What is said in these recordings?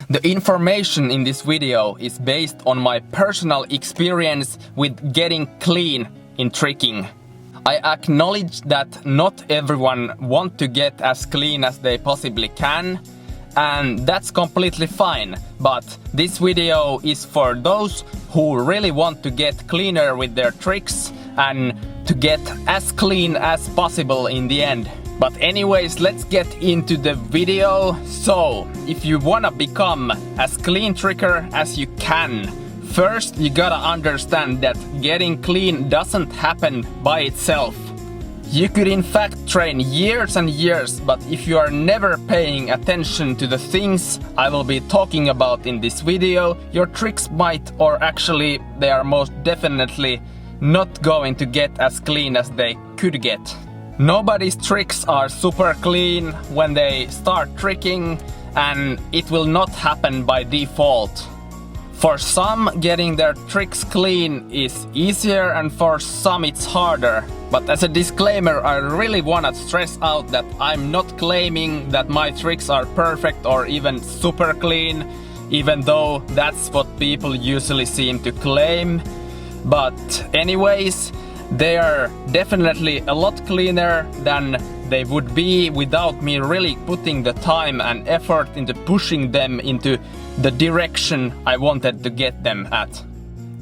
The information in this video is based on my personal experience with getting clean in tricking. I acknowledge that not everyone wants to get as clean as they possibly can, and that's completely fine, but this video is for those who really want to get cleaner with their tricks and to get as clean as possible in the end. But anyways, let's get into the video. So, if you wanna become as clean tricker as you can, first you gotta understand that getting clean doesn't happen by itself. You could in fact train years and years, but if you are never paying attention to the things I will be talking about in this video, your tricks might, or actually they are most definitely not going to get as clean as they could get. Nobody's tricks are super clean when they start tricking, and it will not happen by default. For some, getting their tricks clean is easier, and for some it's harder. But as a disclaimer, I really wanna stress out that I'm not claiming that my tricks are perfect or even super clean, even though that's what people usually seem to claim. But anyways, they are definitely a lot cleaner than they would be without me really putting the time and effort into pushing them into the direction I wanted to get them at.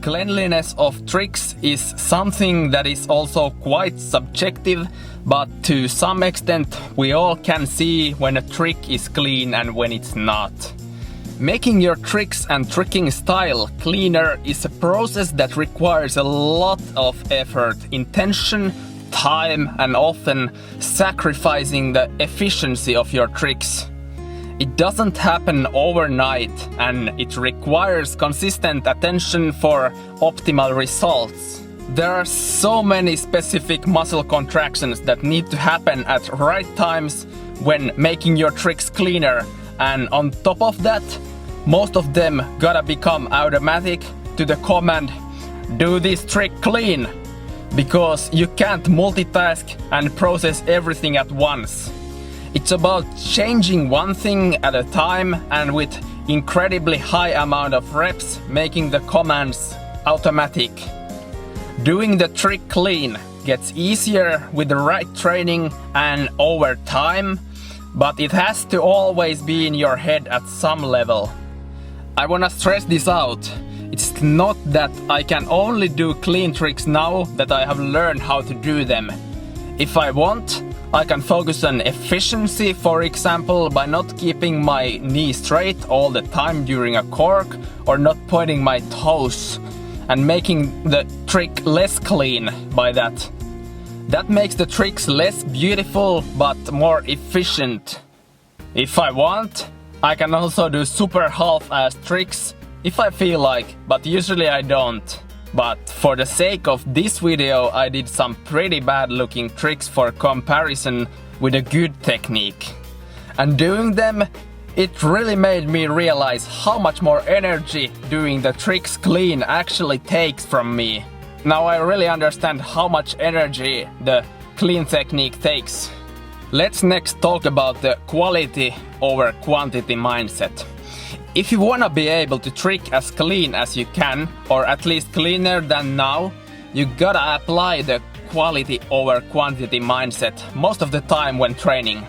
Cleanliness of tricks is something that is also quite subjective, but to some extent we all can see when a trick is clean and when it's not. Making your tricks and tricking style cleaner is a process that requires a lot of effort, intention, time, and often sacrificing the efficiency of your tricks. It doesn't happen overnight, and it requires consistent attention for optimal results. There are so many specific muscle contractions that need to happen at right times when making your tricks cleaner, and on top of that, most of them gotta become automatic to the command, do this trick clean, because you can't multitask and process everything at once. It's about changing one thing at a time, and with incredibly high amount of reps making the commands automatic. Doing the trick clean gets easier with the right training and over time, but it has to always be in your head at some level. I wanna stress this out. It's not that I can only do clean tricks now that I have learned how to do them. If I want, I can focus on efficiency, for example, by not keeping my knee straight all the time during a cork or not pointing my toes and making the trick less clean by that. That makes the tricks less beautiful but more efficient. If I want, I can also do super half-ass tricks if I feel like, but usually I don't. But for the sake of this video, I did some pretty bad looking tricks for comparison with a good technique. And doing them, it really made me realize how much more energy doing the tricks clean actually takes from me. Now I really understand how much energy the clean technique takes. Let's next talk about the quality over quantity mindset. If you wanna be able to trick as clean as you can, or at least cleaner than now, you gotta apply the quality over quantity mindset most of the time when training.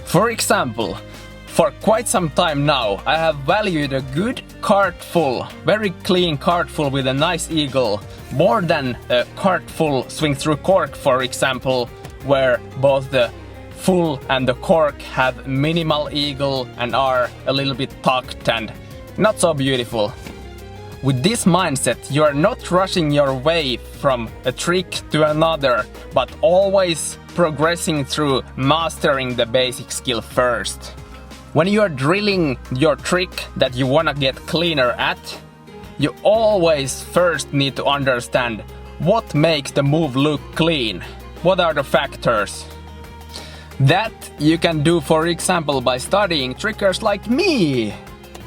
For example, for quite some time now, I have valued a good cart full, very clean cart full with a nice eagle, more than a cart full swing through cork, for example, where both the full and the cork have minimal eagle and are a little bit tucked and not so beautiful. With this mindset, you are not rushing your way from a trick to another, but always progressing through mastering the basic skill first. When you are drilling your trick that you wanna get cleaner at, you always first need to understand what makes the move look clean. What are the factors? That you can do, for example, by studying trickers like me.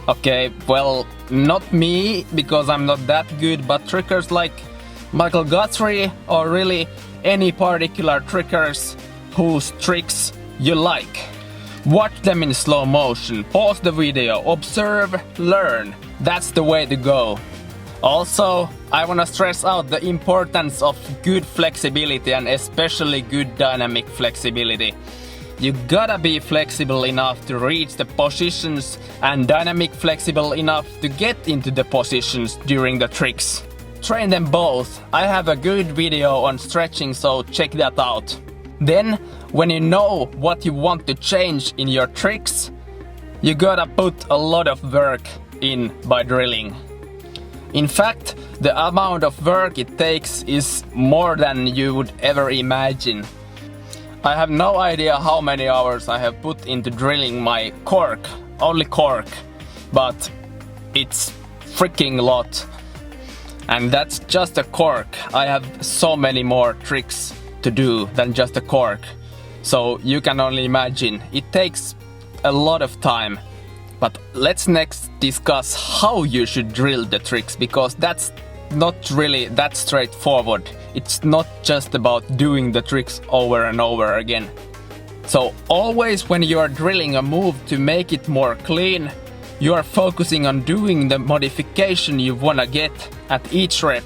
Okay, well, not me, because I'm not that good, but trickers like Michael Guthrie, or really any particular trickers whose tricks you like. Watch them in slow motion, pause the video, observe, learn. That's the way to go. Also, I wanna stress out the importance of good flexibility and especially good dynamic flexibility. You gotta be flexible enough to reach the positions and dynamic flexible enough to get into the positions during the tricks. Train them both. I have a good video on stretching, so check that out. Then, when you know what you want to change in your tricks, you gotta put a lot of work in by drilling. In fact, the amount of work it takes is more than you would ever imagine. I have no idea how many hours I have put into drilling my cork, only cork, but it's freaking lot. And that's just a cork. I have so many more tricks to do than just a cork. So you can only imagine, it takes a lot of time. But let's next discuss how you should drill the tricks, because that's not really that straightforward. It's not just about doing the tricks over and over again. So always when you are drilling a move to make it more clean, you are focusing on doing the modification you wanna get at each rep.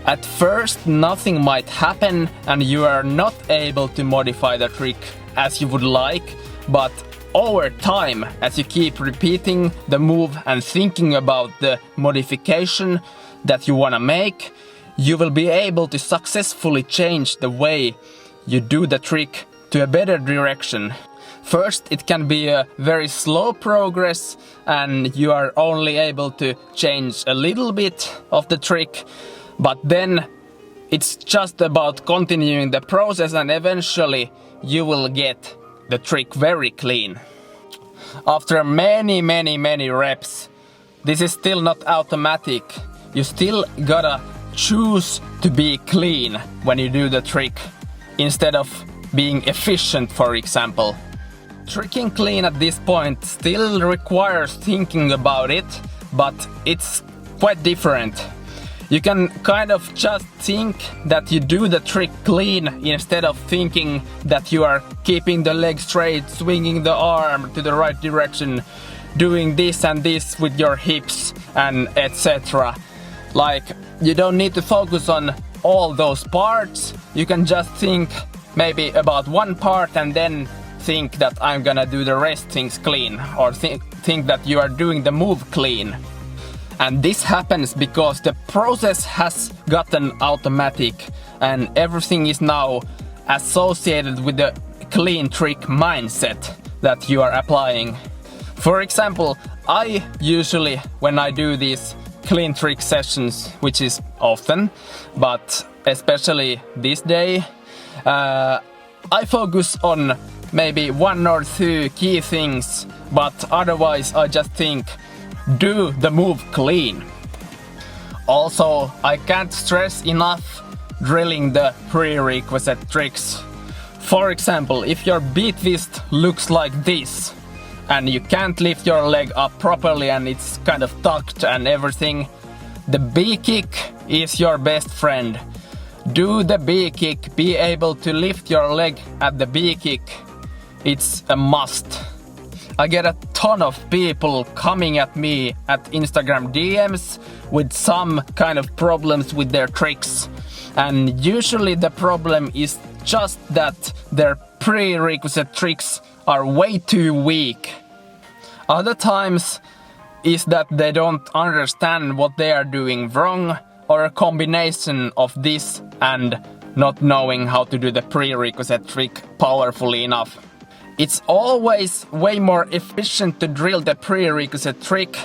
At first nothing might happen and you are not able to modify the trick as you would like, but over time, as you keep repeating the move and thinking about the modification that you wanna make, you will be able to successfully change the way you do the trick to a better direction. First, it can be a very slow progress and you are only able to change a little bit of the trick, but then it's just about continuing the process and eventually you will get the trick very clean. After many reps, this is still not automatic. You still gotta choose to be clean when you do the trick, instead of being efficient, for example. Tricking clean at this point still requires thinking about it, but it's quite different. You can kind of just think that you do the trick clean instead of thinking that you are keeping the leg straight, swinging the arm to the right direction, doing this and this with your hips and etc. Like, you don't need to focus on all those parts. You can just think maybe about one part and then think that I'm gonna do the rest things clean, or think that you are doing the move clean. And this happens because the process has gotten automatic and everything is now associated with the clean trick mindset that you are applying. For example, I usually, when I do these clean trick sessions, which is often, but especially this day, I focus on maybe one or two key things, but otherwise I just think, do the move clean. Also, I can't stress enough drilling the prerequisite tricks. For example, if your beat twist looks like this, and you can't lift your leg up properly and it's kind of tucked and everything, the B-kick is your best friend. Do the B-kick, be able to lift your leg at the B-kick. It's a must. I get a ton of people coming at me at Instagram DMs with some kind of problems with their tricks. And usually the problem is just that their prerequisite tricks are way too weak. Other times is that they don't understand what they are doing wrong, or a combination of this and not knowing how to do the prerequisite trick powerfully enough. It's always way more efficient to drill the prerequisite trick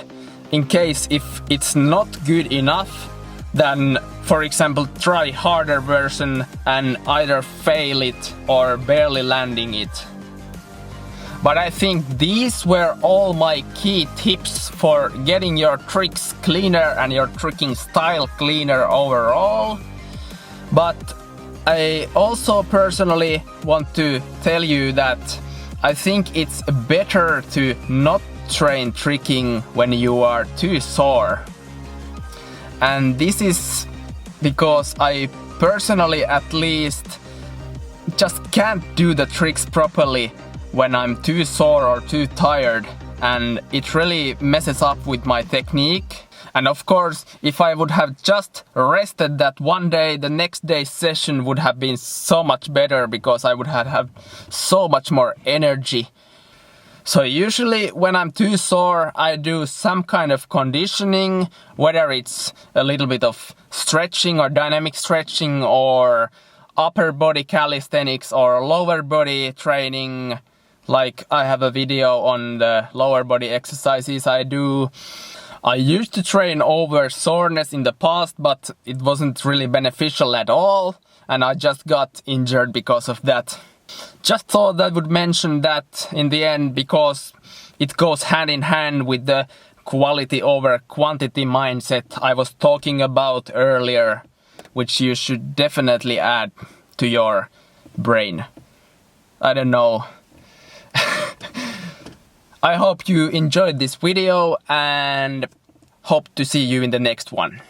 in case if it's not good enough than, for example, try harder version and either fail it or barely landing it. But I think these were all my key tips for getting your tricks cleaner and your tricking style cleaner overall. But I also personally want to tell you that I think it's better to not train tricking when you are too sore. And this is because I personally at least just can't do the tricks properly when I'm too sore or too tired, and it really messes up with my technique. And of course, if I would have just rested that one day, the next day's session would have been so much better because I would have had so much more energy. So usually when I'm too sore, I do some kind of conditioning, whether it's a little bit of stretching or dynamic stretching or upper body calisthenics or lower body training. Like I have a video on the lower body exercises I do. I used to train over soreness in the past, but it wasn't really beneficial at all, and I just got injured because of that. Just thought I would mention that in the end because it goes hand in hand with the quality over quantity mindset I was talking about earlier, which you should definitely add to your brain. I don't know. I hope you enjoyed this video and hope to see you in the next one.